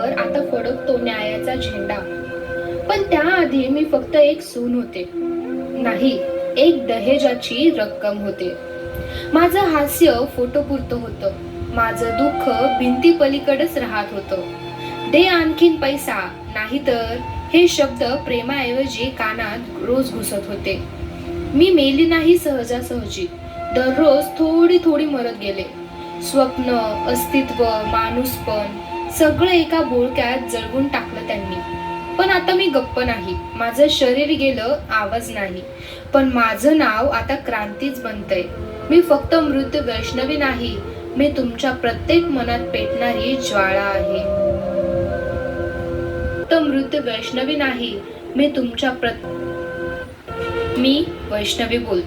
डोक्यावर आता फडकतो न्यायाचा झेंडा. पण त्याआधी मी फक्त एक सून होते, नाही, एक दहेजाची रक्कम होते. माझं हास्य फोटोपुरतं होतं, माझं दुःख भिंतीपलीकडेच राहत होतं. दे आणखीन पैसा, नाहीतर, हे शब्द प्रेमाऐवजी कानात रोज घुसत होते. मी मेली नाही सहजासहजी, दररोज थोडी थोडी मरत गेले. स्वप्न, अस्तित्व, माणूसपण सगळं एका बोळक्यात जळवून टाकलं त्यांनी. पण आता मी गप्प नाही, माझं शरीर गेलं, आवाज नाही, पण माझं नाव आता क्रांतीच बनतंय. मी फक्त मृत वैष्णवी नाही, मी तुमच्या प्रत्येक मनात पेटणारी ज्वाळा आहे. फक्त मृत वैष्णवी नाही, मी तुमच्या मी वैष्णवी बोलते.